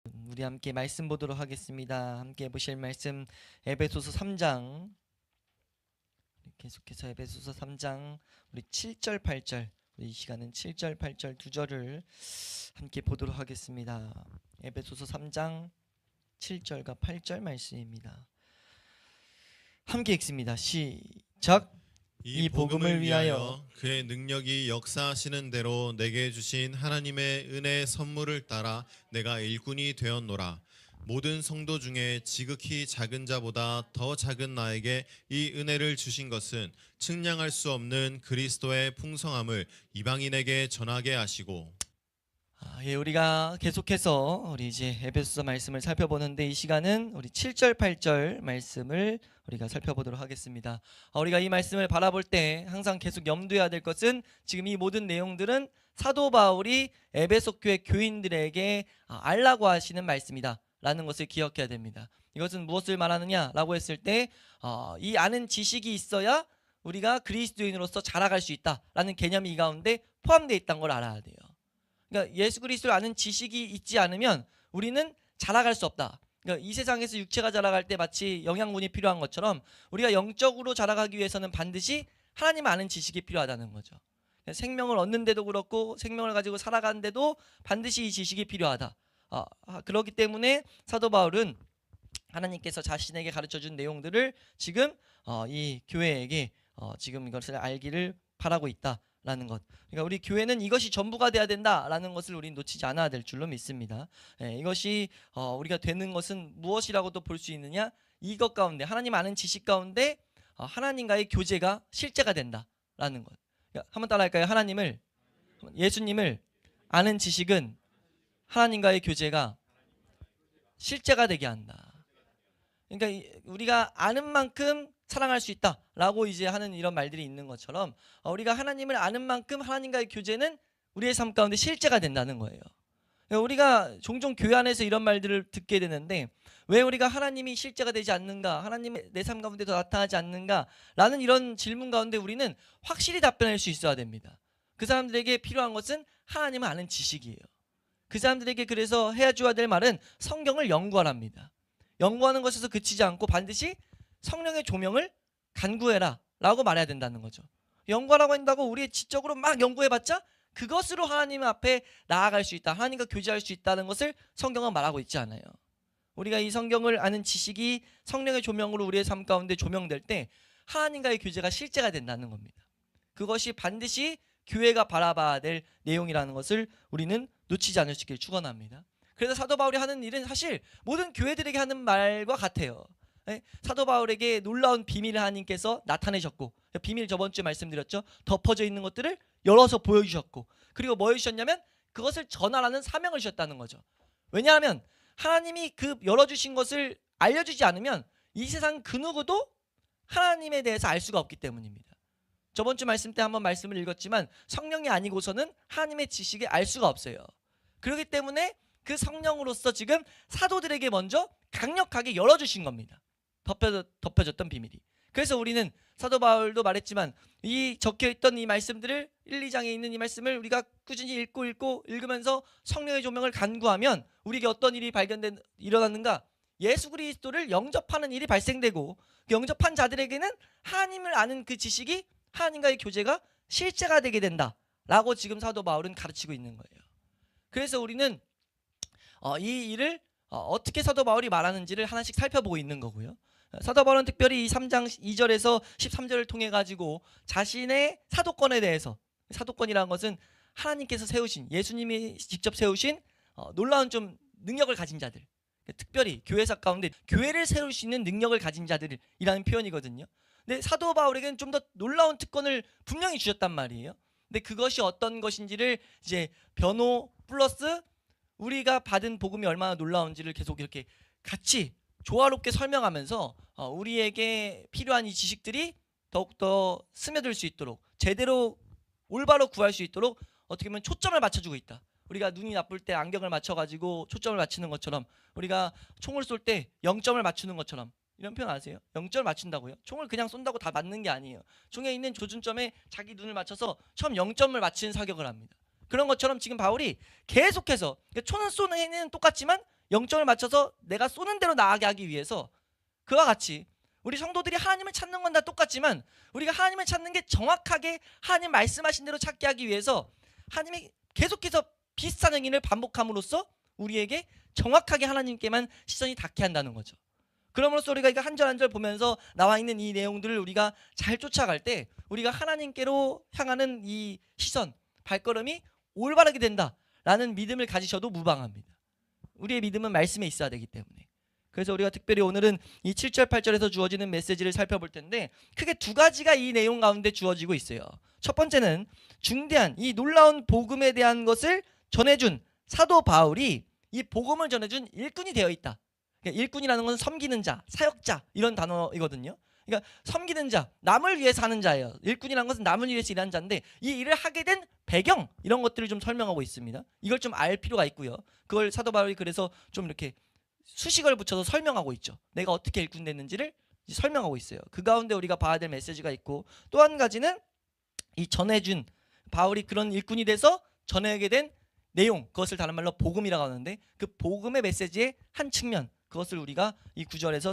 우리 함께 말씀 보도록 하겠습니다. 함께 보실 말씀 에베소서 3장, 계속해서 에베소서 3장 우리 7절 8절, 우리 이 시간은 7절 8절 두 절을 함께 보도록 하겠습니다. 에베소서 3장 7절과 8절 말씀입니다. 함께 읽습니다. 시작. 이 복음을 위하여 그의 능력이 역사하시는 대로 내게 주신 하나님의 은혜 선물을 따라 내가 일꾼이 되었노라. 모든 성도 중에 지극히 작은 자보다 더 작은 나에게 이 은혜를 주신 것은 측량할 수 없는 그리스도의 풍성함을 이방인에게 전하게 하시고. 우리가 계속해서 우리 이제 에베소서 말씀을 살펴보는데, 이 시간은 우리 7절 8절 말씀을 우리가 살펴보도록 하겠습니다. 우리가 이 말씀을 바라볼 때 항상 계속 염두해야 될 것은, 지금 이 모든 내용들은 사도 바울이 에베소 교회 교인들에게 알라고 하시는 말씀이다 라는 것을 기억해야 됩니다. 이것은 무엇을 말하느냐 라고 했을 때, 이 아는 지식이 있어야 우리가 그리스도인으로서 자라갈 수 있다 라는 개념이 이 가운데 포함되어 있다는 걸 알아야 돼요. 그러니까 예수 그리스도를 아는 지식이 있지 않으면 우리는 자라갈 수 없다. 그러니까 이 세상에서 육체가 자라갈 때 마치 영양분이 필요한 것처럼, 우리가 영적으로 자라가기 위해서는 반드시 하나님을 아는 지식이 필요하다는 거죠. 생명을 얻는데도 그렇고 생명을 가지고 살아가는데도 반드시 이 지식이 필요하다. 그렇기 때문에 사도 바울은 하나님께서 자신에게 가르쳐준 내용들을 지금 이 교회에게 지금 이것을 알기를 바라고 있다라는 것. 그러니까 우리 교회는 이것이 전부가 돼야 된다라는 것을 우리는 놓치지 않아야 될 줄로 믿습니다. 이것이 우리가 되는 것은 무엇이라고도 볼 수 있느냐? 이것 가운데, 하나님 아는 지식 가운데 하나님과의 교제가 실제가 된다라는 것. 그러니까 한번 따라할까요? 예수님을 아는 지식은 하나님과의 교제가 실제가 되게 한다. 그러니까 우리가 아는 만큼 사랑할 수 있다라고 이제 하는 이런 말들이 있는 것처럼, 우리가 하나님을 아는 만큼 하나님과의 교제는 우리의 삶 가운데 실제가 된다는 거예요. 우리가 종종 교회 안에서 이런 말들을 듣게 되는데, 왜 우리가 하나님이 실제가 되지 않는가, 하나님이 내 삶 가운데 더 나타나지 않는가 라는 이런 질문 가운데 우리는 확실히 답변할 수 있어야 됩니다. 그 사람들에게 필요한 것은 하나님을 아는 지식이에요. 그 사람들에게 그래서 해줘야 될 말은 성경을 연구하랍니다. 연구하는 것에서 그치지 않고 반드시 성령의 조명을 간구해라 라고 말해야 된다는 거죠. 연구하라고 한다고 우리 지적으로 막 연구해봤자 그것으로 하나님 앞에 나아갈 수 있다, 하나님과 교제할 수 있다는 것을 성경은 말하고 있지 않아요. 우리가 이 성경을 아는 지식이 성령의 조명으로 우리의 삶 가운데 조명될 때 하나님과의 교제가 실제가 된다는 겁니다. 그것이 반드시 교회가 바라봐야 될 내용이라는 것을 우리는 놓치지 않을 수 있기를 축원합니다. 그래서 사도 바울이 하는 일은 사실 모든 교회들에게 하는 말과 같아요. 사도 바울에게 놀라운 비밀을 하나님께서 나타내셨고, 비밀 저번 주에 말씀드렸죠. 덮어져 있는 것들을 열어서 보여주셨고, 그리고 뭐 해주셨냐면 그것을 전하라는 사명을 주셨다는 거죠. 왜냐하면 하나님이 그 열어주신 것을 알려주지 않으면 이 세상 그 누구도 하나님에 대해서 알 수가 없기 때문입니다. 저번 주 말씀 때 한번 말씀을 읽었지만, 성령이 아니고서는 하나님의 지식을 알 수가 없어요. 그렇기 때문에 그 성령으로서 지금 사도들에게 먼저 강력하게 열어주신 겁니다. 덮여졌던 비밀이. 그래서 우리는 사도 바울도 말했지만, 이 적혀있던 이 말씀들을 1, 2장에 있는 이 말씀을 우리가 꾸준히 읽으면서 성령의 조명을 간구하면 우리에게 어떤 일이 일어났는가? 예수 그리스도를 영접하는 일이 발생되고, 영접한 자들에게는 하나님을 아는 그 지식이, 하나님과의 교제가 실제가 되게 된다라고 지금 사도 바울은 가르치고 있는 거예요. 그래서 우리는 이 일을 어떻게 사도 바울이 말하는지를 하나씩 살펴보고 있는 거고요. 사도 바울은 특별히 이 3장 2절에서 13절을 통해 가지고 자신의 사도권에 대해서, 사도권이라는 것은 하나님께서 세우신, 예수님이 직접 세우신 놀라운 좀 능력을 가진 자들, 특별히 교회사 가운데 교회를 세울 수 있는 능력을 가진 자들이라는 표현이거든요. 근데 사도 바울에게는 좀 더 놀라운 특권을 분명히 주셨단 말이에요. 근데 그것이 어떤 것인지를 이제 변호 플러스 우리가 받은 복음이 얼마나 놀라운지를 계속 이렇게 같이 조화롭게 설명하면서 우리에게 필요한 이 지식들이 더욱더 스며들 수 있도록, 제대로 올바로 구할 수 있도록 어떻게 보면 초점을 맞춰주고 있다. 우리가 눈이 나쁠 때 안경을 맞춰가지고 초점을 맞추는 것처럼, 우리가 총을 쏠 때 0점을 맞추는 것처럼, 이런 표현 아세요? 0점을 맞춘다고요? 총을 그냥 쏜다고 다 맞는 게 아니에요. 총에 있는 조준점에 자기 눈을 맞춰서 처음 0점을 맞추는 사격을 합니다. 그런 것처럼 지금 바울이 계속해서, 총을 쏘는 행위는 똑같지만 영점을 맞춰서 내가 쏘는 대로 나가게 하기 위해서 그와 같이 우리 성도들이 하나님을 찾는 건 다 똑같지만 우리가 하나님을 찾는 게 정확하게 하나님 말씀하신 대로 찾게 하기 위해서 하나님이 계속해서 비슷한 행위를 반복함으로써 우리에게 정확하게 하나님께만 시선이 닿게 한다는 거죠. 그럼으로써 우리가 이거 한 절 한 절 보면서 나와 있는 이 내용들을 우리가 잘 쫓아갈 때 우리가 하나님께로 향하는 이 시선, 발걸음이 올바르게 된다라는 믿음을 가지셔도 무방합니다. 우리의 믿음은 말씀에 있어야 되기 때문에. 그래서 우리가 특별히 오늘은 이 7절 8절에서 주어지는 메시지를 살펴볼 텐데 크게 두 가지가 이 내용 가운데 주어지고 있어요. 첫 번째는 중대한 이 놀라운 복음에 대한 것을 전해준 사도 바울이 이 복음을 전해준 일꾼이 되어 있다. 그러니까 일꾼이라는 건 섬기는 자, 사역자 이런 단어이거든요. 그러니까 섬기는 자, 남을 위해서 하는 자예요. 일꾼이라는 것은 남을 위해서 일하는 자인데 이 일을 하게 된 배경 이런 것들을 좀 설명하고 있습니다. 이걸 좀 알 필요가 있고요. 그걸 사도 바울이 그래서 좀 이렇게 수식을 붙여서 설명하고 있죠. 내가 어떻게 일꾼 됐는지를 설명하고 있어요. 그 가운데 우리가 봐야 될 메시지가 있고 또 한 가지는 이 전해준 바울이 그런 일꾼이 돼서 전하게 된 내용 그것을 다른 말로 복음이라고 하는데 그 복음의 메시지의 한 측면 그것을 우리가 이 구절에서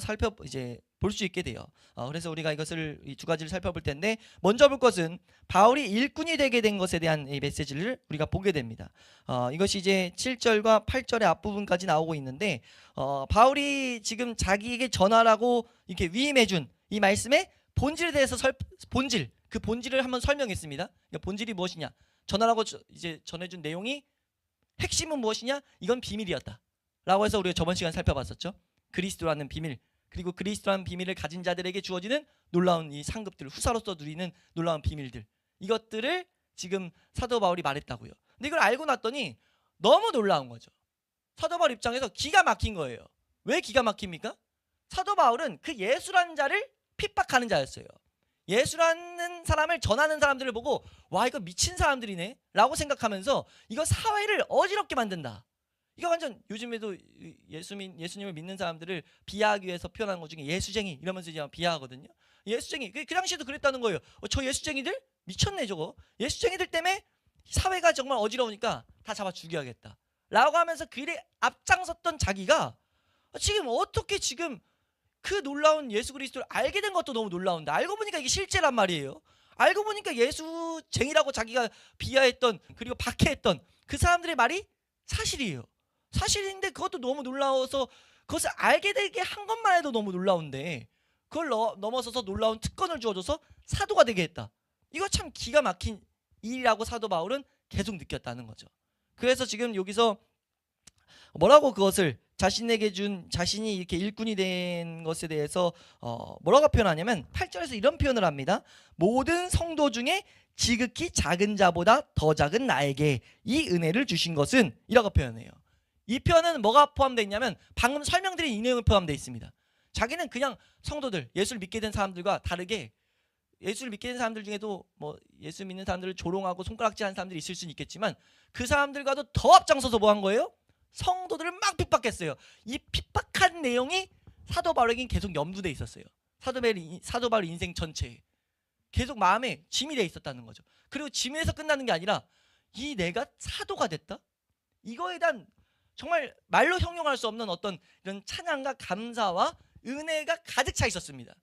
볼 수 있게 돼요. 그래서 우리가 이것을 이 두 가지를 살펴볼 텐데 먼저 볼 것은 바울이 일꾼이 되게 된 것에 대한 이 메시지를 우리가 보게 됩니다. 이것이 이제 7절과 8절의 앞부분까지 나오고 있는데 바울이 지금 자기에게 전하라고 이렇게 위임해준 이 말씀의 본질에 대해서 그 본질을 한번 설명했습니다. 그러니까 본질이 무엇이냐? 전하라고 이제 전해준 내용이 핵심은 무엇이냐? 이건 비밀이었다. 라고 해서 우리가 저번 시간 살펴봤었죠. 그리스도라는 비밀 그리고 그리스도라는 비밀을 가진 자들에게 주어지는 놀라운 이 상급들 후사로서 누리는 놀라운 비밀들 이것들을 지금 사도 바울이 말했다고요. 근데 이걸 알고 났더니 너무 놀라운 거죠. 사도 바울 입장에서 기가 막힌 거예요. 왜 기가 막힙니까? 사도 바울은 그 예수라는 자를 핍박하는 자였어요. 예수라는 사람을 전하는 사람들을 보고 와 이거 미친 사람들이네 라고 생각하면서 이거 사회를 어지럽게 만든다. 이거 완전 요즘에도 예수님을 믿는 사람들을 비하하기 위해서 표현하는 것 중에 예수쟁이 이러면서 이제 비하하거든요. 예수쟁이 그 당시에도 그랬다는 거예요. 저 예수쟁이들 미쳤네 저거. 예수쟁이들 때문에 사회가 정말 어지러우니까 다 잡아 죽여야겠다 라고 하면서 그 일에 앞장섰던 자기가 지금 어떻게 지금 그 놀라운 예수 그리스도를 알게 된 것도 너무 놀라운데 알고 보니까 이게 실제란 말이에요. 알고 보니까 예수쟁이라고 자기가 비하했던 그리고 박해했던 그 사람들의 말이 사실이에요. 사실인데 그것도 너무 놀라워서 그것을 알게 되게 한 것만 해도 너무 놀라운데 그걸 넘어서서 놀라운 특권을 주어줘서 사도가 되게 했다. 이거 참 기가 막힌 일이라고 사도 바울은 계속 느꼈다는 거죠. 그래서 지금 여기서 뭐라고 그것을 자신에게 준 자신이 이렇게 일꾼이 된 것에 대해서 뭐라고 표현하냐면 8절에서 이런 표현을 합니다. 모든 성도 중에 지극히 작은 자보다 더 작은 나에게 이 은혜를 주신 것은 이라고 표현해요. 이 표현은 뭐가 포함되어 있냐면 방금 설명드린 이 내용이 포함되어 있습니다. 자기는 그냥 성도들 예수를 믿게 된 사람들과 다르게 예수를 믿게 된 사람들 중에도 뭐 예수 믿는 사람들을 조롱하고 손가락질하는 사람들이 있을 수는 있겠지만 그 사람들과도 더 앞장서서 뭐 한 거예요? 성도들을 막 핍박했어요. 이 핍박한 내용이 사도 바울에겐 계속 염두돼 있었어요. 사도 바울 인생 전체에 계속 마음에 짐이 돼 있었다는 거죠. 그리고 짐에서 끝나는 게 아니라 이 내가 사도가 됐다? 이거에 대한 정말 말로 형용할 수 없는 어떤 이런 찬양과 감사와 은혜가 가득 차 있었습니다.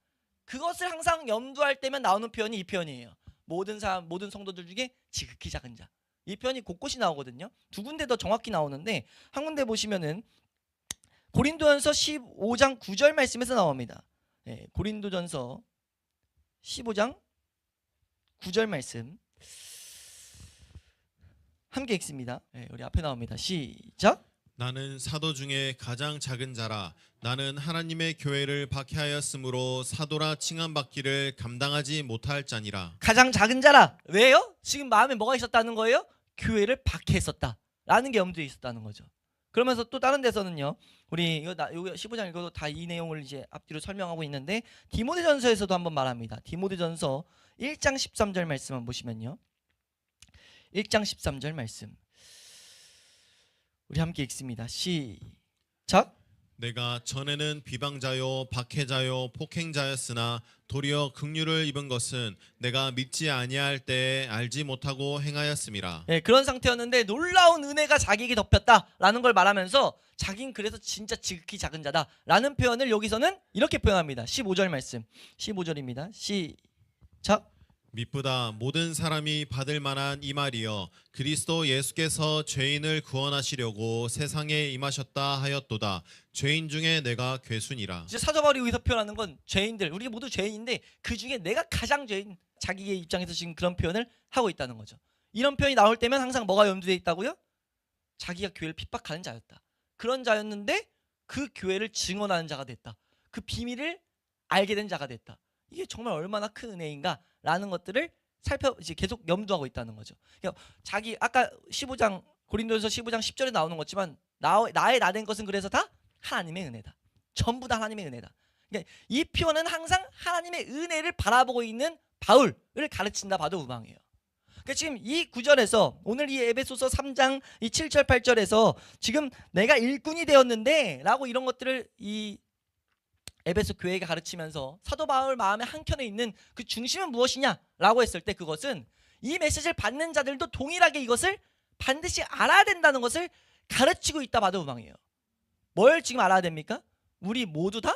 그것을 항상 염두할 때면 나오는 표현이 이 표현이에요. 모든 성도들 중에 지극히 작은 자. 이 표현이 곳곳이 나오거든요. 두 군데 더 정확히 나오는데 한 군데 보시면은 고린도전서 15장 9절 말씀에서 나옵니다. 고린도전서 15장 9절 말씀 함께 읽습니다. 우리 앞에 나옵니다. 시작. 나는 사도 중에 가장 작은 자라. 나는 하나님의 교회를 박해하였으므로 사도라 칭함받기를 감당하지 못할 자니라. 가장 작은 자라. 왜요? 지금 마음에 뭐가 있었다는 거예요? 교회를 박해했었다라는 게 염두에 있었다는 거죠. 그러면서 또 다른 데서는요. 우리 이거 15장 읽어도 다 이 내용을 이제 앞뒤로 설명하고 있는데 디모데전서에서도 한번 말합니다. 디모데전서 1장 13절 말씀 한번 보시면요. 1장 13절 말씀. 우리 함께 읽습니다. 시작. 내가 전에는 비방자요 박해자요 폭행자였으나 도리어 긍휼을 입은 것은 내가 믿지 아니할 때에 알지 못하고 행하였음이라. 예, 그런 상태였는데 놀라운 은혜가 자기에게 덮였다라는 걸 말하면서 자긴 그래서 진짜 지극히 작은 자다라는 표현을 여기서는 이렇게 표현합니다. 15절 말씀. 15절입니다. 시작. 미쁘다 모든 사람이 받을 만한 이 말이여 그리스도 예수께서 죄인을 구원하시려고 세상에 임하셨다 하였도다. 죄인 중에 내가 괴순이라. 이제 사도 바울이 여기서 표현하는 건 죄인들, 우리 모두 죄인인데 그 중에 내가 가장 죄인, 자기의 입장에서 지금 그런 표현을 하고 있다는 거죠. 이런 표현이 나올 때면 항상 뭐가 염두에 있다고요? 자기가 교회를 핍박하는 자였다. 그런 자였는데 그 교회를 증언하는 자가 됐다. 그 비밀을 알게 된 자가 됐다. 이게 정말 얼마나 큰 은혜인가라는 것들을 이제 계속 염두하고 있다는 거죠. 그러니까 자기 아까 15장 고린도전서 15장 10절에 나오는 것지만 나의 나된 것은 그래서 다 하나님의 은혜다. 전부 다 하나님의 은혜다. 그러니까 이 표현은 항상 하나님의 은혜를 바라보고 있는 바울을 가르친다 봐도 무방해요. 그러니까 지금 이 구절에서 오늘 이 에베소서 3장 이 7절 8절에서 지금 내가 일꾼이 되었는데 라고 이런 것들을 이 에베소 교회가 가르치면서 사도 바울 마음의 한켠에 있는 그 중심은 무엇이냐라고 했을 때 그것은 이 메시지를 받는 자들도 동일하게 이것을 반드시 알아야 된다는 것을 가르치고 있다 봐도 무방해요. 뭘 지금 알아야 됩니까? 우리 모두 다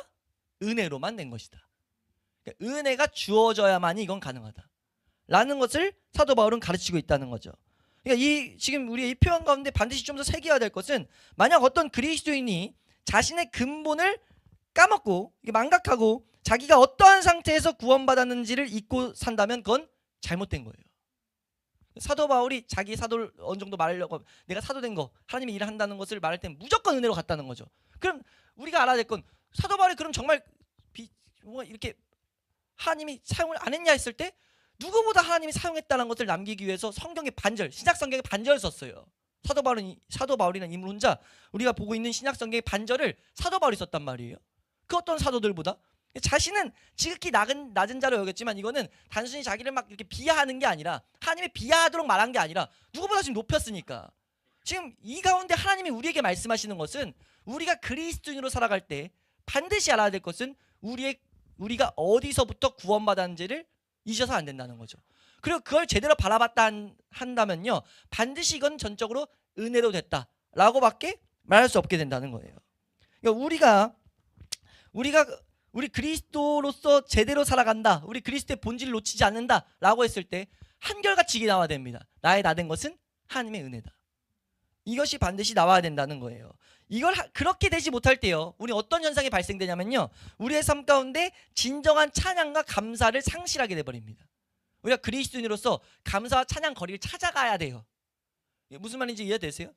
은혜로만 된 것이다. 그러니까 은혜가 주어져야만이 이건 가능하다 라는 것을 사도 바울은 가르치고 있다는 거죠. 그러니까 이 지금 우리의 이 표현 가운데 반드시 좀 더 새겨야 될 것은 만약 어떤 그리스도인이 자신의 근본을 까먹고 망각하고 자기가 어떠한 상태에서 구원받았는지를 잊고 산다면 그건 잘못된 거예요. 사도 바울이 자기 사도를 어느 정도 말하려고 내가 사도 된 거 하나님의 일을 한다는 것을 말할 때는 무조건 은혜로 갔다는 거죠. 그럼 우리가 알아야 될 건 사도 바울이 그럼 정말 이렇게 하나님이 사용을 안 했냐 했을 때 누구보다 하나님이 사용했다는 것을 남기기 위해서 성경의 반절, 신약 성경의 반절을 썼어요. 사도 바울이라는 인물 혼자 우리가 보고 있는 신약 성경의 반절을 사도 바울이 썼단 말이에요. 그 어떤 사도들보다 자신은 지극히 낮은 자로 여겼지만 이거는 단순히 자기를 막 이렇게 비하하는 게 아니라 하나님의 비하하도록 말한 게 아니라 누구보다 지금 높였으니까 지금 이 가운데 하나님이 우리에게 말씀하시는 것은 우리가 그리스도인으로 살아갈 때 반드시 알아야 될 것은 우리가 어디서부터 구원받았는지를 잊어서 안 된다는 거죠. 그리고 그걸 제대로 바라봤다 한다면요 반드시 이건 전적으로 은혜로 됐다라고밖에 말할 수 없게 된다는 거예요. 그러니까 우리 그리스도로서 제대로 살아간다, 우리 그리스도의 본질을 놓치지 않는다라고 했을 때 한결같이 이게 나와야 됩니다. 나의 나된 것은 하나님의 은혜다. 이것이 반드시 나와야 된다는 거예요. 이걸 그렇게 되지 못할 때요 우리 어떤 현상이 발생되냐면요 우리의 삶 가운데 진정한 찬양과 감사를 상실하게 돼버립니다. 우리가 그리스도인으로서 감사와 찬양 거리를 찾아가야 돼요. 무슨 말인지 이해되세요?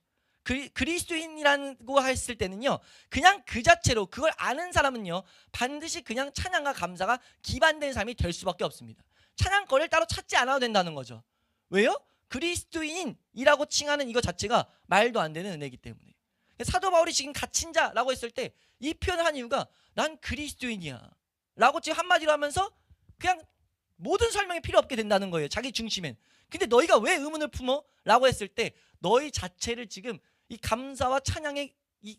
그리스도인이라고 했을 때는요 그냥 그 자체로 그걸 아는 사람은요 반드시 그냥 찬양과 감사가 기반된 삶이 될 수밖에 없습니다. 찬양거리를 따로 찾지 않아도 된다는 거죠. 왜요? 그리스도인이라고 칭하는 이거 자체가 말도 안 되는 은혜이기 때문에. 사도 바울이 지금 갇힌 자라고 했을 때 이 표현을 한 이유가 난 그리스도인이야 라고 지금 한마디로 하면서 그냥 모든 설명이 필요 없게 된다는 거예요. 자기 중심엔. 근데 너희가 왜 의문을 품어? 라고 했을 때 너희 자체를 지금 이 감사와 찬양의 이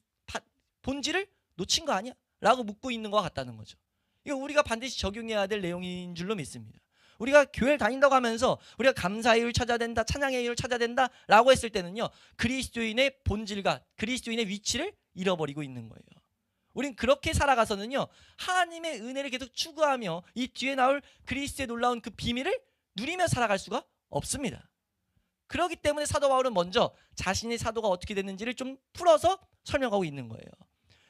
본질을 놓친 거 아니야? 라고 묻고 있는 것 같다는 거죠. 이거 우리가 반드시 적용해야 될 내용인 줄로 믿습니다. 우리가 교회를 다닌다고 하면서 우리가 감사의 이유를 찾아야 된다, 찬양의 이유를 찾아야 된다 라고 했을 때는요 그리스도인의 본질과 그리스도인의 위치를 잃어버리고 있는 거예요. 우린 그렇게 살아가서는요 하나님의 은혜를 계속 추구하며 이 뒤에 나올 그리스도의 놀라운 그 비밀을 누리며 살아갈 수가 없습니다. 그렇기 때문에 사도 바울은 먼저 자신의 사도가 어떻게 됐는지를 좀 풀어서 설명하고 있는 거예요.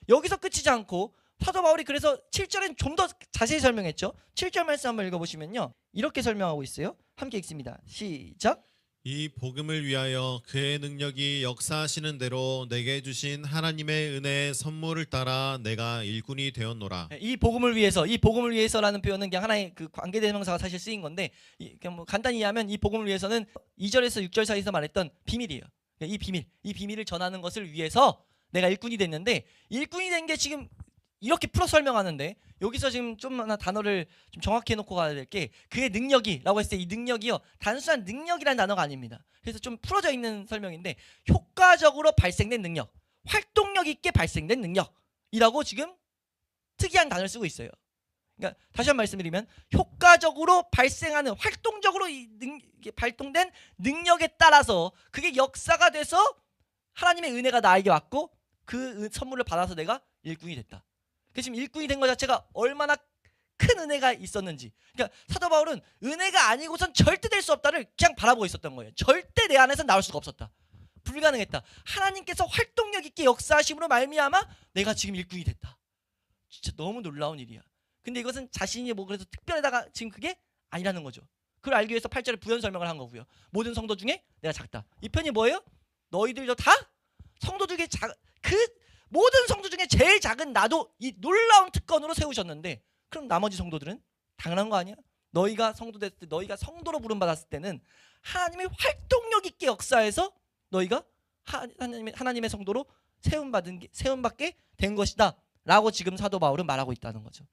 여기서 끝이지 않고 사도 바울이 그래서 7절엔 좀 더 자세히 설명했죠. 7절 말씀 한번 읽어보시면요 이렇게 설명하고 있어요. 함께 읽습니다. 시작. 이 복음을 위하여 그의 능력이 역사하시는 대로 내게 주신 하나님의 은혜의 선물을 따라 내가 일꾼이 되었노라. 이 복음을 위해서라는 표현은 그냥 하나의 그 관계대명사가 사실 쓰인 건데 그냥 뭐 간단히 이해하면 이 복음을 위해서는 2절에서 6절 사이에서 말했던 비밀이에요. 이 비밀을 전하는 것을 위해서 내가 일꾼이 됐는데 일꾼이 된 게 지금 이렇게 풀어 설명하는데 여기서 지금 좀 하나 단어를 좀 정확히 해놓고 가야 될 게 그의 능력이라고 했을 때 이 능력이요 단순한 능력이라는 단어가 아닙니다. 그래서 좀 풀어져 있는 설명인데 효과적으로 발생된 능력, 활동력 있게 발생된 능력 이라고 지금 특이한 단어를 쓰고 있어요. 그러니까 다시 한번 말씀드리면 효과적으로 발생하는 활동적으로 이게 발동된 능력에 따라서 그게 역사가 돼서 하나님의 은혜가 나에게 왔고 그 선물을 받아서 내가 일꾼이 됐다. 그 지금 일꾼이 된 것 자체가 얼마나 큰 은혜가 있었는지. 그러니까 사도 바울은 은혜가 아니고선 절대 될 수 없다를 그냥 바라보고 있었던 거예요. 절대 내 안에서 나올 수가 없었다. 불가능했다. 하나님께서 활동력 있게 역사하심으로 말미암아 내가 지금 일꾼이 됐다. 진짜 너무 놀라운 일이야. 근데 이것은 자신이 뭐 그래서 특별하다가 지금 그게 아니라는 거죠. 그걸 알기 위해서 8절에 부연 설명을 한 거고요. 모든 성도 중에 내가 작다. 이 편이 뭐예요? 너희들도 다 성도 중에 그 모든 성도 중에 제일 작은 나도 이 놀라운 특권으로 세우셨는데 그럼 나머지 성도들은 당연한 거 아니야? 너희가 성도 됐을 때 너희가 성도로 부름받았을 때는 하나님의 활동력 있게 역사해서 너희가 하나님의 성도로 세움받게 된 것이다 라고 지금 사도 바울은 말하고 있다는 거죠.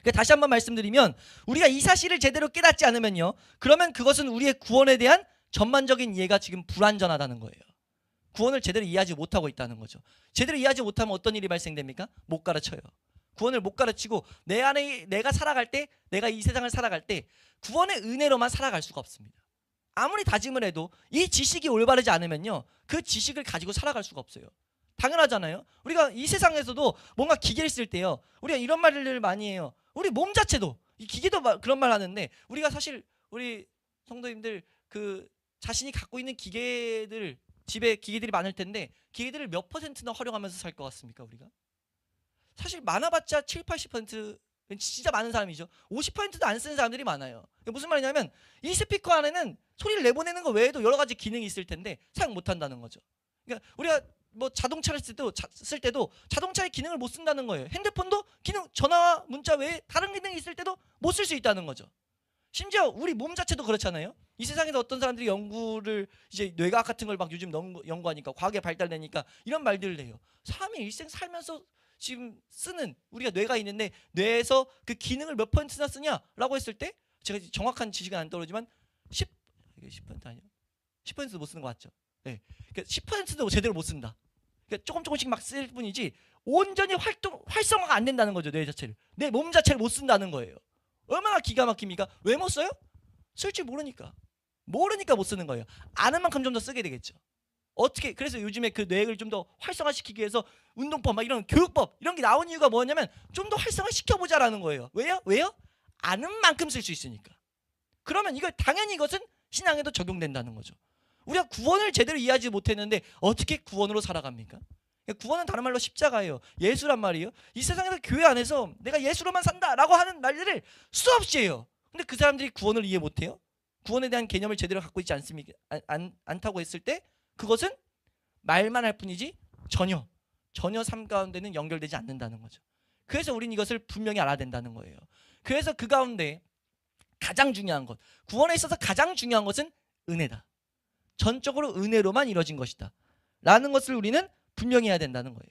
그러니까 다시 한번 말씀드리면 우리가 이 사실을 제대로 깨닫지 않으면요, 그러면 그것은 우리의 구원에 대한 전반적인 이해가 지금 불완전하다는 거예요. 구원을 제대로 이해하지 못하고 있다는 거죠. 제대로 이해하지 못하면 어떤 일이 발생됩니까? 못 가르쳐요. 구원을 못 가르치고 내 안에 내가 살아갈 때, 내가 이 세상을 살아갈 때 구원의 은혜로만 살아갈 수가 없습니다. 아무리 다짐을 해도 이 지식이 올바르지 않으면요, 그 지식을 가지고 살아갈 수가 없어요. 당연하잖아요. 우리가 이 세상에서도 뭔가 기계를 쓸 때요, 우리가 이런 말을 많이 해요. 우리 몸 자체도, 이 기계도 그런 말 하는데, 우리가 사실 우리 성도님들 그 자신이 갖고 있는 기계들, 집에 기계들이 많을 텐데 기계들을 몇 퍼센트나 활용하면서 살 것 같습니까? 우리가 사실 많아봤자 7, 80%, 진짜 많은 사람이죠. 50%도 안 쓰는 사람들이 많아요. 무슨 말이냐면 이 스피커 안에는 소리를 내보내는 거 외에도 여러 가지 기능이 있을 텐데 사용 못 한다는 거죠. 그러니까 우리가 뭐 자동차를 쓸 때도 자동차의 기능을 못 쓴다는 거예요. 핸드폰도 기능, 전화와 문자 외에 다른 기능이 있을 때도 못 쓸 수 있다는 거죠. 심지어 우리 몸 자체도 그렇잖아요. 이 세상에서 어떤 사람들이 연구를, 이제 뇌과학 같은 걸 막 요즘 연구하니까, 과학에 발달되니까 이런 말들을 해요. 사람이 일생 살면서 지금 쓰는 우리가 뇌가 있는데 뇌에서 그 기능을 몇 퍼센트나 쓰냐라고 했을 때, 제가 정확한 지식은 안 떠오르지만 10% 아니요? 10%도 못 쓰는 거 맞죠? 네. 그러니까 10%도 제대로 못 쓴다. 그러니까 조금씩 막 쓸 뿐이지 온전히 활성화가 안 된다는 거죠. 뇌 자체를, 내 몸 자체를 못 쓴다는 거예요. 얼마나 기가 막힙니까? 왜 못 써요? 쓸 줄 모르니까 못 쓰는 거예요. 아는 만큼 좀 더 쓰게 되겠죠. 어떻게, 그래서 요즘에 그 뇌를 좀 더 활성화시키기 위해서 운동법, 막 이런 교육법 이런 게 나온 이유가 뭐냐면 좀 더 활성화시켜보자라는 거예요. 왜요? 아는 만큼 쓸 수 있으니까. 그러면 이걸 당연히 이것은 신앙에도 적용된다는 거죠. 우리가 구원을 제대로 이해하지 못했는데 어떻게 구원으로 살아갑니까? 구원은 다른 말로 십자가예요. 예수란 말이에요. 이 세상에서 교회 안에서 내가 예수로만 산다라고 하는 말들을 수없이 해요. 근데 그 사람들이 구원을 이해 못해요? 구원에 대한 개념을 제대로 갖고 있지 않다고 했을 때 그것은 말만 할 뿐이지 전혀 삶 가운데는 연결되지 않는다는 거죠. 그래서 우린 이것을 분명히 알아야 된다는 거예요. 그래서 그 가운데 가장 중요한 것, 구원에 있어서 가장 중요한 것은 은혜다. 전적으로 은혜로만 이루어진 것이다 라는 것을 우리는 분명히 해야 된다는 거예요.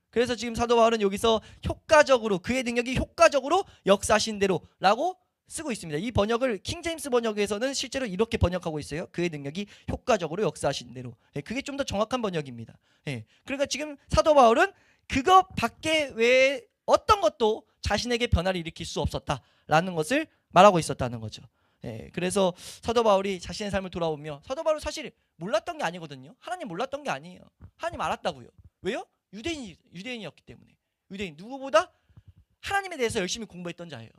그래서 지금 사도 바울은 여기서 효과적으로, 그의 능력이 효과적으로 역사하신 대로 라고 쓰고 있습니다. 이 번역을 킹제임스 번역에서는 실제로 이렇게 번역하고 있어요. 그의 능력이 효과적으로 역사하신 대로. 그게 좀 더 정확한 번역입니다. 그러니까 지금 사도 바울은 그것 밖에 외에 어떤 것도 자신에게 변화를 일으킬 수 없었다라는 것을 말하고 있었다는 거죠. 그래서 사도 바울이 자신의 삶을 돌아보며, 사도 바울은 사실 몰랐던 게 아니거든요. 하나님 몰랐던 게 아니에요. 하나님 알았다고요. 왜요? 유대인이었기 때문에. 유대인, 누구보다 하나님에 대해서 열심히 공부했던 자예요.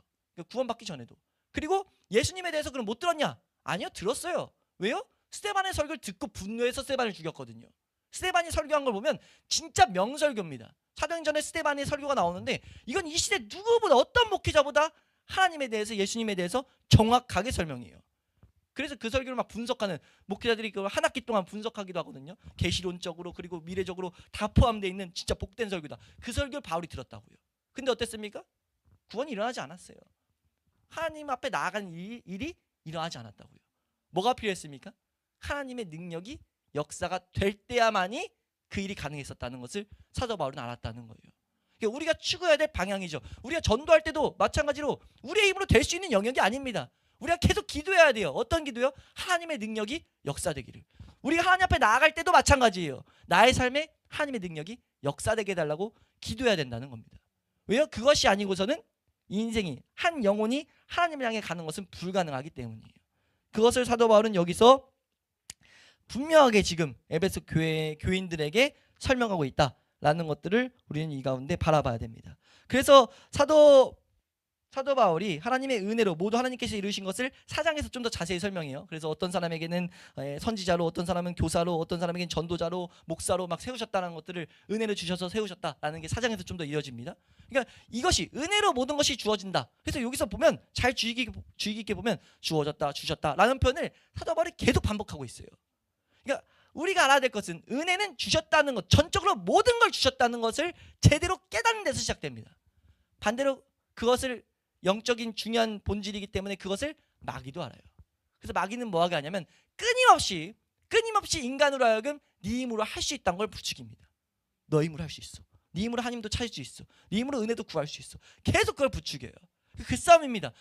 구원받기 전에도. 그리고 예수님에 대해서 그럼 못 들었냐? 아니요, 들었어요. 왜요? 스데반의 설교를 듣고 분노해서 스데반을 죽였거든요. 스데반이 설교한 걸 보면 진짜 명설교입니다. 사도행전에 스데반의 설교가 나오는데 이건 이 시대 누구보다, 어떤 목회자보다 하나님에 대해서, 예수님에 대해서 정확하게 설명해요. 그래서 그 설교를 막 분석하는 목회자들이 한 학기 동안 분석하기도 하거든요. 계시론적으로 그리고 미래적으로 다 포함되어 있는 진짜 복된 설교다. 그 설교를 바울이 들었다고요. 근데 어땠습니까? 구원이 일어나지 않았어요. 하나님 앞에 나아가는 일이 일어나지 않았다고요. 뭐가 필요했습니까? 하나님의 능력이 역사가 될 때야만이 그 일이 가능했었다는 것을 사도 바울은 알았다는 거예요. 그러니까 우리가 추구해야 될 방향이죠. 우리가 전도할 때도 마찬가지로 우리의 힘으로 될 수 있는 영역이 아닙니다. 우리가 계속 기도해야 돼요. 어떤 기도요? 하나님의 능력이 역사되기를. 우리가 하나님 앞에 나아갈 때도 마찬가지예요. 나의 삶에 하나님의 능력이 역사되게 해달라고 기도해야 된다는 겁니다. 왜요? 그것이 아니고서는 인생이 한 영혼이 하나님을 향해 가는 것은 불가능하기 때문이에요. 그것을 사도 바울은 여기서 분명하게 지금 에베소 교인들에게 설명하고 있다라는 것들을 우리는 이 가운데 바라봐야 됩니다. 그래서 사도 바울이 하나님의 은혜로 모두 하나님께서 이루신 것을 4장에서 좀 더 자세히 설명해요. 그래서 어떤 사람에게는 선지자로, 어떤 사람은 교사로, 어떤 사람에게는 전도자로, 목사로 막 세우셨다는 것들을 은혜를 주셔서 세우셨다라는 게 4장에서 좀 더 이어집니다. 그러니까 이것이 은혜로 모든 것이 주어진다. 그래서 여기서 보면 잘 주의 깊게 보면 주어졌다, 주셨다라는 표현을 사도 바울이 계속 반복하고 있어요. 그러니까 우리가 알아야 될 것은 은혜는 주셨다는 것, 전적으로 모든 걸 주셨다는 것을 제대로 깨닫는 데서 시작됩니다. 반대로 그것을 영적인 중요한 본질이기 때문에 그것을 마귀도 알아요. 그래서 마귀는 뭐하게 하냐면 끊임없이 인간으로 하여금 네 힘으로 할 수 있다는 걸 부추깁니다. 너 힘으로 할 수 있어. 네 힘으로 하나님도 찾을 수 있어. 네 힘으로 은혜도 구할 수 있어. 계속 그걸 부추겨요. 그 싸움입니다.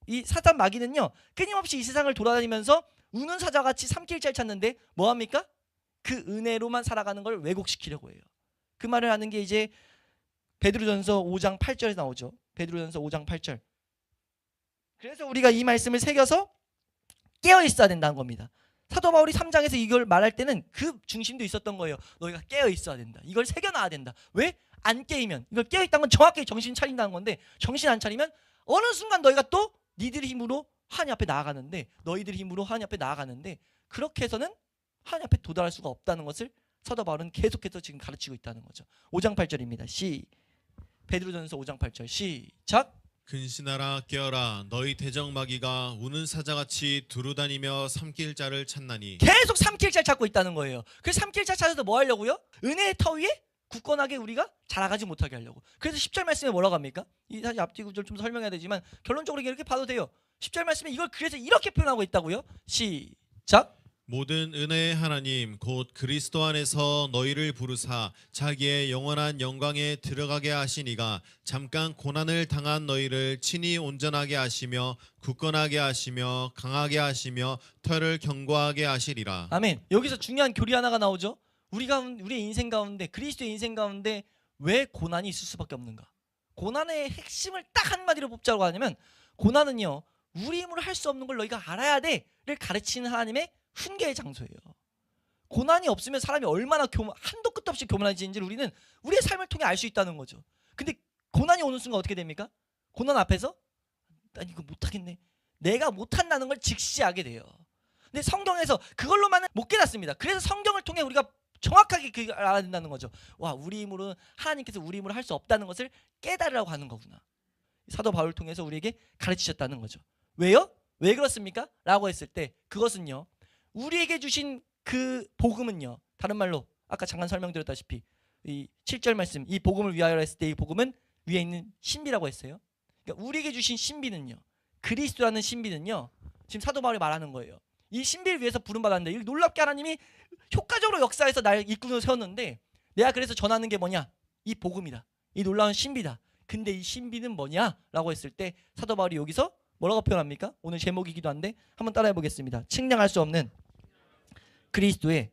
이 사단 마귀는요, 끊임없이 이 세상을 돌아다니면서 우는 사자같이 삼킬자를 찾는데 뭐합니까? 그 은혜로만 살아가는 걸 왜곡시키려고 해요. 그 말을 하는 게 이제 베드로전서 5장 8절에 나오죠. 베드로전서 5장 8절. 그래서 우리가 이 말씀을 새겨서 깨어 있어야 된다는 겁니다. 사도 바울이 3장에서 이걸 말할 때는 그 중심도 있었던 거예요. 너희가 깨어 있어야 된다. 이걸 새겨놔야 된다. 왜? 안 깨이면, 이걸 깨어 있다는 건 정확히 정신 차린다는 건데, 정신 안 차리면 어느 순간 너희가 또 니들 힘으로 하나님 앞에 나아가는데, 너희들 힘으로 하나님 앞에 나아가는데, 그렇게 해서는 하나님 앞에 도달할 수가 없다는 것을 사도 바울은 계속해서 지금 가르치고 있다는 거죠. 5장 8절입니다. 베드로전서 5장 8절 시작. 근신하라 깨어라 너희 대적마귀가 우는 사자같이 두루다니며 삼킬 자를 찾나니. 계속 삼킬 자를 찾고 있다는 거예요. 그래서 삼킬 자 찾아서 뭐 하려고요? 은혜의 터 위에 굳건하게 우리가 자라가지 못하게 하려고. 그래서 10절 말씀에 뭐라고 합니까? 이 사실 앞뒤 구절 좀 설명해야 되지만 결론적으로 이렇게 봐도 돼요. 10절 말씀에 이걸 그래서 이렇게 표현하고 있다고요. 시작. 모든 은혜의 하나님 곧 그리스도 안에서 너희를 부르사 자기의 영원한 영광에 들어가게 하시니가 잠깐 고난을 당한 너희를 친히 온전하게 하시며 굳건하게 하시며 강하게 하시며 털을 견고하게 하시리라. 아멘. 여기서 중요한 교리 하나가 나오죠. 우리의 인생 가운데, 그리스도의 인생 가운데 왜 고난이 있을 수밖에 없는가? 고난의 핵심을 딱 한마디로 뽑자고 하냐면, 고난은요, 우리 힘으로 할 수 없는 걸 너희가 알아야 돼를 가르치는 하나님의 훈계의 장소예요. 고난이 없으면 사람이 얼마나 한도 끝도 없이 교만해지는지를 우리는 우리의 삶을 통해 알 수 있다는 거죠. 근데 고난이 오는 순간 어떻게 됩니까? 고난 앞에서 난 이거 못하겠네. 내가 못한다는 걸 직시하게 돼요. 근데 성경에서 그걸로만은 못 깨닫습니다. 그래서 성경을 통해 우리가 정확하게 그걸 알아야 된다는 거죠. 와, 우리 힘으로, 하나님께서 우리 힘으로 할 수 없다는 것을 깨달으라고 하는 거구나. 사도 바울을 통해서 우리에게 가르치셨다는 거죠. 왜요? 왜 그렇습니까? 라고 했을 때 그것은요, 우리에게 주신 그 복음은요, 다른 말로 아까 잠깐 설명드렸다시피 이 7절 말씀, 이 복음을 위하여 했을 때 이 복음은 위에 있는 신비라고 했어요. 그러니까 우리에게 주신 신비는요, 그리스도라는 신비는요, 지금 사도 바울이 말하는 거예요. 이 신비를 위해서 부름받았는데, 이 놀랍게 하나님이 효과적으로 역사에서 날 일꾼으로 세웠는데, 내가 그래서 전하는 게 뭐냐? 이 복음이다. 이 놀라운 신비다. 근데 이 신비는 뭐냐? 라고 했을 때 사도 바울이 여기서 뭐라고 표현합니까? 오늘 제목이기도 한데 한번 따라해 보겠습니다. 측량할 수 없는 그리스도의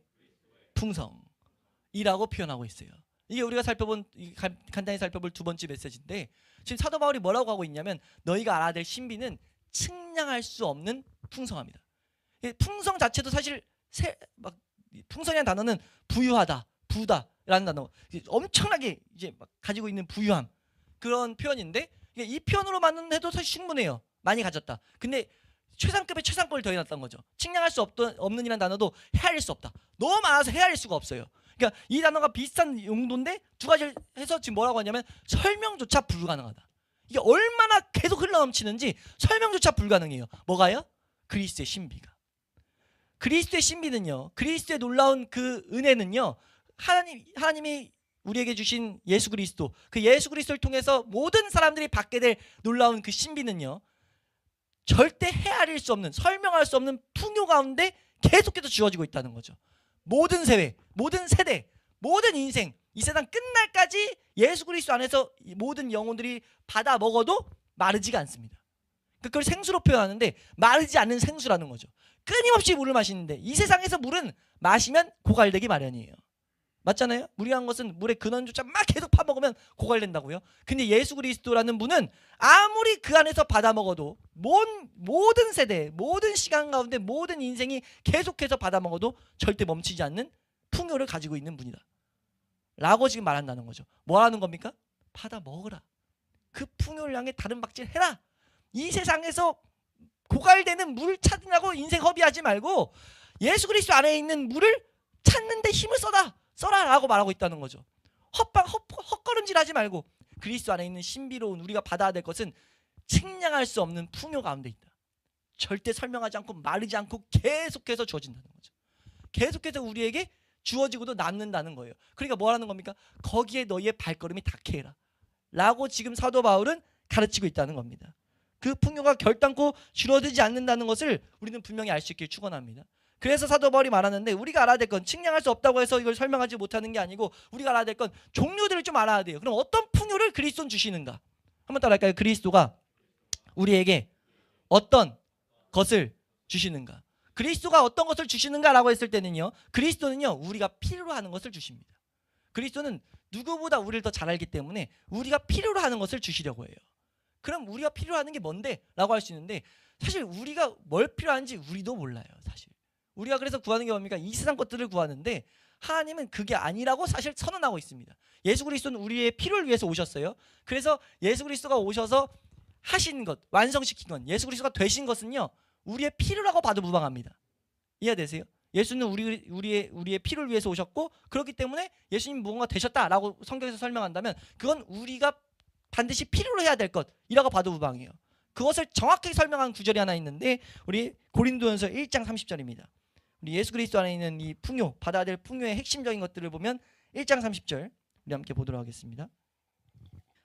풍성이라고 표현하고 있어요. 이게 우리가 간단히 살펴볼 두 번째 메시지인데, 지금 사도 바울이 뭐라고 하고 있냐면, 너희가 알아야 될 신비는 측량할 수 없는 풍성함이다. 풍성 자체도 사실 풍성이라는 단어는 부유하다, 부다라는 단어, 엄청나게 이제 막 가지고 있는 부유함, 그런 표현인데, 이 표현으로만 해도 사실 충분해요. 많이 가졌다. 근데 최상급의 최상급을 더해놨던 거죠. 측량할 수 없는 이라는 단어도 헤아릴 수 없다. 너무 많아서 헤아릴 수가 없어요. 그러니까 이 단어가 비슷한 용도인데 두 가지를 해서 지금 뭐라고 하냐면 설명조차 불가능하다. 이게 얼마나 계속 흘러넘치는지 설명조차 불가능해요. 뭐가요? 그리스도의 신비가. 그리스도의 신비는요, 그리스도의 놀라운 그 은혜는요, 하나님이 우리에게 주신 예수 그리스도, 그 예수 그리스도를 통해서 모든 사람들이 받게 될 놀라운 그 신비는요, 절대 헤아릴 수 없는, 설명할 수 없는 풍요 가운데 계속해서 주어지고 있다는 거죠. 모든 세대, 모든 인생, 이 세상 끝날까지 예수 그리스도 안에서 모든 영혼들이 받아 먹어도 마르지가 않습니다. 그걸 생수로 표현하는데 마르지 않는 생수라는 거죠. 끊임없이 물을 마시는데 이 세상에서 물은 마시면 고갈되기 마련이에요. 맞잖아요. 무리한 것은 물의 근원조차 막 계속 파먹으면 고갈된다고요. 근데 예수 그리스도라는 분은 아무리 그 안에서 받아 먹어도 모든 세대, 모든 시간 가운데 모든 인생이 계속해서 받아 먹어도 절대 멈추지 않는 풍요를 가지고 있는 분이다 라고 지금 말한다는 거죠. 뭐라는 겁니까? 받아 먹으라. 그 풍요를 향해 다른 박질 해라. 이 세상에서 고갈되는 물을 찾으려고 인생 허비하지 말고 예수 그리스도 안에 있는 물을 찾는 데 힘을 써라 라고 말하고 있다는 거죠. 헛걸음질하지 말고 그리스도 안에 있는 신비로운 우리가 받아야 될 것은 측량할 수 없는 풍요 가운데 있다. 절대 설명하지 않고 마르지 않고 계속해서 주어진다는 거죠. 계속해서 우리에게 주어지고도 남는다는 거예요. 그러니까 뭐라는 겁니까? 거기에 너희의 발걸음이 닿게 해라 라고 지금 사도 바울은 가르치고 있다는 겁니다. 그 풍요가 결단코 줄어들지 않는다는 것을 우리는 분명히 알 수 있길 축원합니다. 그래서 사도 바울이 말하는데 우리가 알아야 될 건 측량할 수 없다고 해서 이걸 설명하지 못하는 게 아니고 우리가 알아야 될 건 종류들을 좀 알아야 돼요. 그럼 어떤 풍요를 그리스도는 주시는가? 한번 따라할까요? 그리스도가 우리에게 어떤 것을 주시는가? 그리스도가 어떤 것을 주시는가라고 했을 때는요. 그리스도는요. 우리가 필요로 하는 것을 주십니다. 그리스도는 누구보다 우리를 더 잘 알기 때문에 우리가 필요로 하는 것을 주시려고 해요. 그럼 우리가 필요로 하는 게 뭔데? 라고 할 수 있는데 사실 우리가 뭘 필요한지 우리도 몰라요. 사실 우리가 그래서 구하는 게 뭡니까? 이 세상 것들을 구하는데 하나님은 그게 아니라고 사실 선언하고 있습니다. 예수 그리스도는 우리의 필요를 위해서 오셨어요. 그래서 예수 그리스도가 오셔서 하신 것, 완성시킨 것, 예수 그리스도가 되신 것은요 우리의 필요라고 봐도 무방합니다. 이해되세요? 예수는 우리의 필요를 위해서 오셨고 그렇기 때문에 예수님이 무언가 되셨다라고 성경에서 설명한다면 그건 우리가 반드시 필요로 해야 될 것이라고 봐도 무방해요. 그것을 정확하게 설명한 구절이 하나 있는데 우리 고린도전서 1장 30절입니다. 우리 예수 그리스도 안에 있는 이 풍요, 받아야 될 풍요의 핵심적인 것들을 보면 1장 30절 우리 함께 보도록 하겠습니다.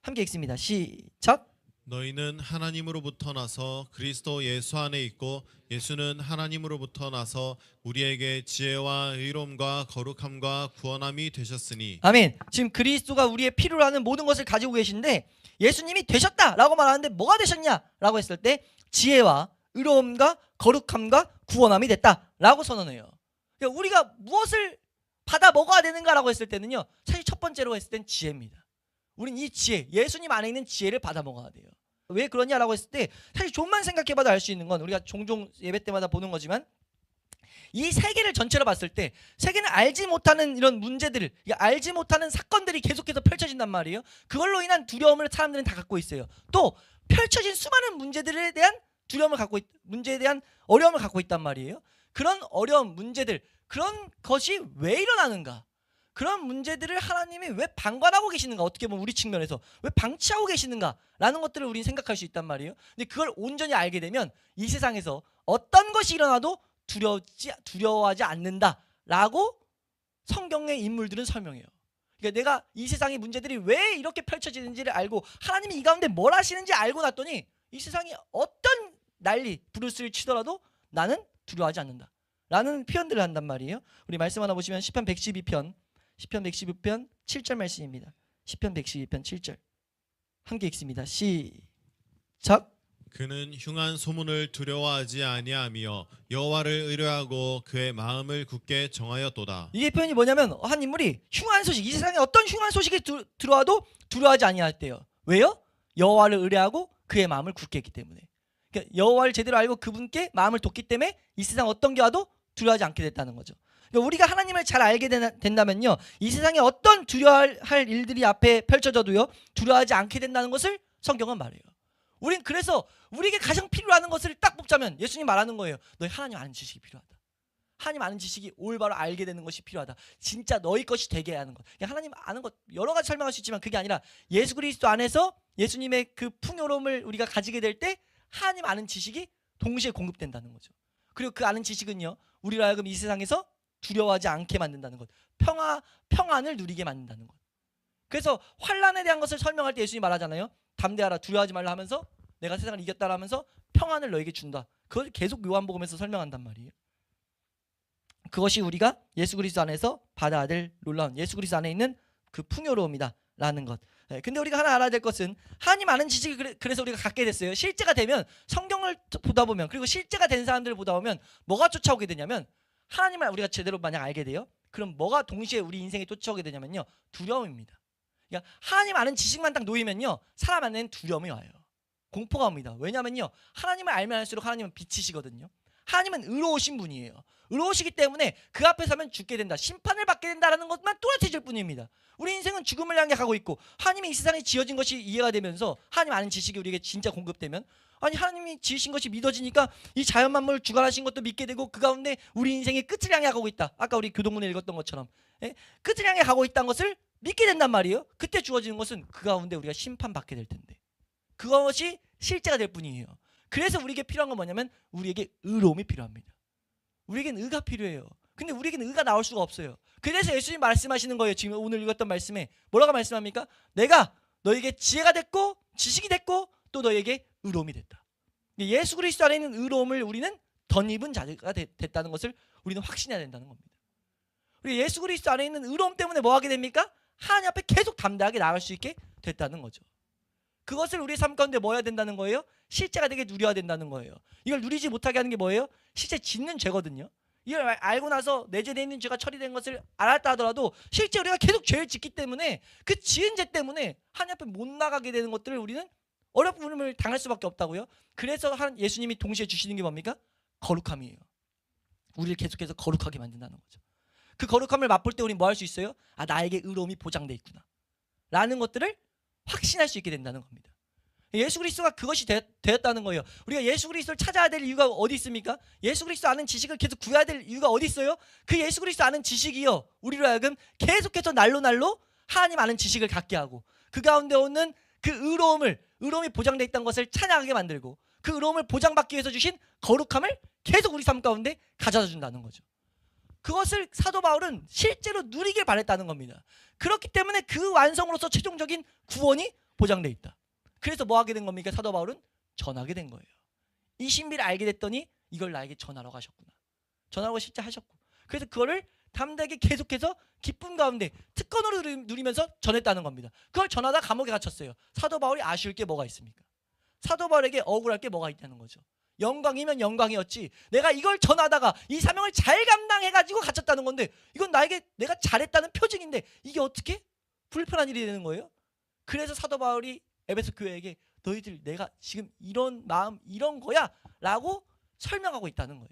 함께 읽습니다. 시작. 너희는 하나님으로부터 나서 그리스도 예수 안에 있고 예수는 하나님으로부터 나서 우리에게 지혜와 의로움과 거룩함과 구원함이 되셨으니. 아멘. 지금 그리스도가 우리의 필요로 하는 모든 것을 가지고 계신데 예수님이 되셨다라고 말하는데 뭐가 되셨냐라고 했을 때 지혜와 의로움과 거룩함과 구원함이 됐다라고 선언해요. 그러니까 우리가 무엇을 받아 먹어야 되는가라고 했을 때는요. 사실 첫 번째로 했을 땐 지혜입니다. 우린 이 지혜, 예수님 안에 있는 지혜를 받아 먹어야 돼요. 왜 그러냐라고 했을 때 사실 좀만 생각해봐도 알 수 있는 건 우리가 종종 예배 때마다 보는 거지만 이 세계를 전체로 봤을 때 세계는 알지 못하는 이런 문제들을 알지 못하는 사건들이 계속해서 펼쳐진단 말이에요. 그걸로 인한 두려움을 사람들은 다 갖고 있어요. 또 펼쳐진 수많은 문제들에 대한 문제에 대한 어려움을 갖고 있단 말이에요. 그런 어려움, 문제들, 그런 것이 왜 일어나는가? 그런 문제들을 하나님이 왜 방관하고 계시는가? 어떻게 보면 우리 측면에서 왜 방치하고 계시는가? 라는 것들을 우리는 생각할 수 있단 말이에요. 근데 그걸 온전히 알게 되면 이 세상에서 어떤 것이 일어나도 두려워하지 않는다라고 성경의 인물들은 설명해요. 그러니까 내가 이 세상의 문제들이 왜 이렇게 펼쳐지는지를 알고 하나님이 이 가운데 뭘 하시는지 알고 났더니 이 세상이 어떤 난리 브루스를 치더라도 나는 두려워하지 않는다 라는 표현들을 한단 말이에요. 우리 말씀 하나 보시면 시편 112편 7절 말씀입니다. 시편 112편 7절 함께 읽습니다. 시작. 그는 흉한 소문을 두려워하지 아니하며 여호와를 의뢰하고 그의 마음을 굳게 정하였도다. 이게 표현이 뭐냐면 한 인물이 흉한 소식, 이 세상에 어떤 흉한 소식이 들어와도 두려워하지 아니하였대요. 왜요? 여호와를 의뢰하고 그의 마음을 굳게 했기 때문에. 그러니까 여호와를 제대로 알고 그분께 마음을 뒀기 때문에 이 세상 어떤 게 와도 두려워하지 않게 됐다는 거죠. 그러니까 우리가 하나님을 잘 알게 된다면요, 이 세상에 어떤 두려워할 일들이 앞에 펼쳐져도요 두려워하지 않게 된다는 것을 성경은 말해요. 우린 그래서 우리에게 가장 필요한 것을 딱 뽑자면 예수님 말하는 거예요. 너희 하나님 아는 지식이 필요하다. 하나님 아는 지식이 올바로 알게 되는 것이 필요하다. 진짜 너희 것이 되게 하는 것. 하나님 아는 것 여러 가지 설명할 수 있지만 그게 아니라 예수 그리스도 안에서 예수님의 그 풍요로움을 우리가 가지게 될 때 하나님 아는 지식이 동시에 공급된다는 거죠. 그리고 그 아는 지식은요, 우리로 하여금 이 세상에서 두려워하지 않게 만든다는 것. 평안을 누리게 만든다는 것. 그래서 환난에 대한 것을 설명할 때 예수님이 말하잖아요. 담대하라, 두려워하지 말라 하면서 내가 세상을 이겼다라 하면서 평안을 너에게 준다. 그걸 계속 요한복음에서 설명한단 말이에요. 그것이 우리가 예수 그리스도 안에서 받아야 될 놀라운 예수 그리스도 안에 있는 그 풍요로움이다 라는 것. 근데 우리가 하나 알아야 될 것은 하나님 아는 지식을 그래서 우리가 갖게 됐어요. 실제가 되면 성경을 보다 보면, 그리고 실제가 된 사람들을 보다 보면 뭐가 쫓아오게 되냐면, 하나님을 우리가 제대로 만약 알게 돼요, 그럼 뭐가 동시에 우리 인생에 쫓아오게 되냐면요, 두려움입니다. 그러니까 하나님 아는 지식만 딱 놓이면요, 사람 안에는 두려움이 와요. 공포가 옵니다. 왜냐면요, 하나님을 알면 알수록 하나님은 빛이시거든요. 하나님은 의로우신 분이에요. 의로우시기 때문에 그 앞에 서면 죽게 된다, 심판을 받게 된다라는 것만 또렷해질 뿐입니다. 우리 인생은 죽음을 향해 가고 있고, 하나님이 이 세상에 지어진 것이 이해가 되면서 하나님 아는 지식이 우리에게 진짜 공급되면, 아니 하나님이 지으신 것이 믿어지니까 이 자연 만물을 주관하신 것도 믿게 되고, 그 가운데 우리 인생의 끝을 향해 가고 있다, 아까 우리 교동문에 읽었던 것처럼 끝을 향해 가고 있다는 것을 믿게 된단 말이에요. 그때 주어지는 것은 그 가운데 우리가 심판받게 될 텐데, 그것이 실제가 될 뿐이에요. 그래서 우리에게 필요한 건 뭐냐면 우리에게 의로움이 필요합니다. 우리에게는 의가 필요해요. 근데 우리에게는 의가 나올 수가 없어요. 그래서 예수님 말씀하시는 거예요. 지금 오늘 읽었던 말씀에 뭐라고 말씀합니까? 내가 너에게 지혜가 됐고 지식이 됐고 또 너에게 의로움이 됐다. 예수 그리스도 안에 있는 의로움을 우리는 덧입은 자가 됐다는 것을 우리는 확신해야 된다는 겁니다. 우리 예수 그리스도 안에 있는 의로움 때문에 뭐 하게 됩니까? 하나님 앞에 계속 담대하게 나아갈 수 있게 됐다는 거죠. 그것을 우리 삶 가운데 뭐 해야 된다는 거예요? 실제가 되게 누려야 된다는 거예요. 이걸 누리지 못하게 하는 게 뭐예요? 실제 짓는 죄거든요. 이걸 알고 나서 내 죄에 있는 죄가 처리된 것을 알았다 하더라도 실제 우리가 계속 죄를 짓기 때문에 그 지은 죄 때문에 하나님 앞에 못 나가게 되는 것들을 우리는 어려움을 당할 수밖에 없다고요. 그래서 예수님이 동시에 주시는 게 뭡니까? 거룩함이에요. 우리를 계속해서 거룩하게 만든다는 거죠. 그 거룩함을 맛볼 때 우리는 뭐 할 수 있어요? 아, 나에게 의로움이 보장돼 있구나 라는 것들을 확신할 수 있게 된다는 겁니다. 예수 그리스도가 그것이 되었다는 거예요. 우리가 예수 그리스도를 찾아야 될 이유가 어디 있습니까? 예수 그리스도 아는 지식을 계속 구해야 될 이유가 어디 있어요? 그 예수 그리스도 아는 지식이요, 우리로 하여금 계속해서 날로 하나님 아는 지식을 갖게 하고, 그 가운데 오는 그 의로움이 보장되어 있다는 것을 찬양하게 만들고, 그 의로움을 보장받기 위해서 주신 거룩함을 계속 우리 삶 가운데 가져다 준다는 거죠. 그것을 사도 바울은 실제로 누리길 바랬다는 겁니다. 그렇기 때문에 그 완성으로서 최종적인 구원이 보장되어 있다. 그래서 뭐 하게 된 겁니까? 사도 바울은 전하게 된 거예요. 이 신비를 알게 됐더니 이걸 나에게 전하러 가셨구나. 전하라고 실제 하셨고, 그래서 그거를 담대하게 계속해서 기쁨 가운데 특권으로 누리면서 전했다는 겁니다. 그걸 전하다 감옥에 갇혔어요. 사도 바울이 아쉬울 게 뭐가 있습니까? 사도 바울에게 억울할 게 뭐가 있다는 거죠. 영광이면 영광이었지, 내가 이걸 전하다가 이 사명을 잘 감당해가지고 갇혔다는 건데, 이건 나에게 내가 잘했다는 표징인데 이게 어떻게 불편한 일이 되는 거예요? 그래서 사도 바울이 에베소 교회에게 너희들 내가 지금 이런 마음 이런 거야 라고 설명하고 있다는 거예요.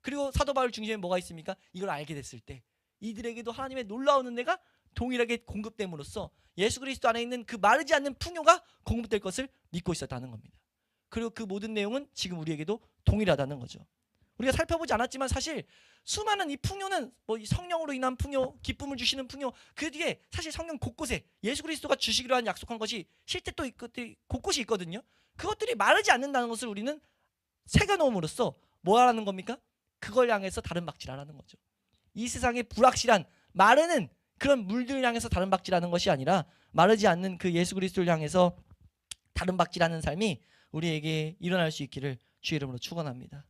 그리고 사도 바울 중심에 뭐가 있습니까? 이걸 알게 됐을 때 이들에게도 하나님의 놀라운 은혜가 동일하게 공급됨으로써 예수 그리스도 안에 있는 그 마르지 않는 풍요가 공급될 것을 믿고 있었다는 겁니다. 그리고 그 모든 내용은 지금 우리에게도 동일하다는 거죠. 우리가 살펴보지 않았지만 사실 수많은 이 풍요는 뭐 성령으로 인한 풍요, 기쁨을 주시는 풍요, 그 뒤에 사실 성경 곳곳에 예수 그리스도가 주시기로 한 약속한 것이 실제 또 곳곳이 있거든요. 그것들이 마르지 않는다는 것을 우리는 새겨놓음으로써 뭐 하라는 겁니까? 그걸 향해서 다른 박질하라는 거죠. 이 세상의 불확실한 마르는 그런 물들을 향해서 다른 박질하는 것이 아니라 마르지 않는 그 예수 그리스도를 향해서 다른 박질하는 삶이 우리에게 일어날 수 있기를 주의 이름으로 축원합니다.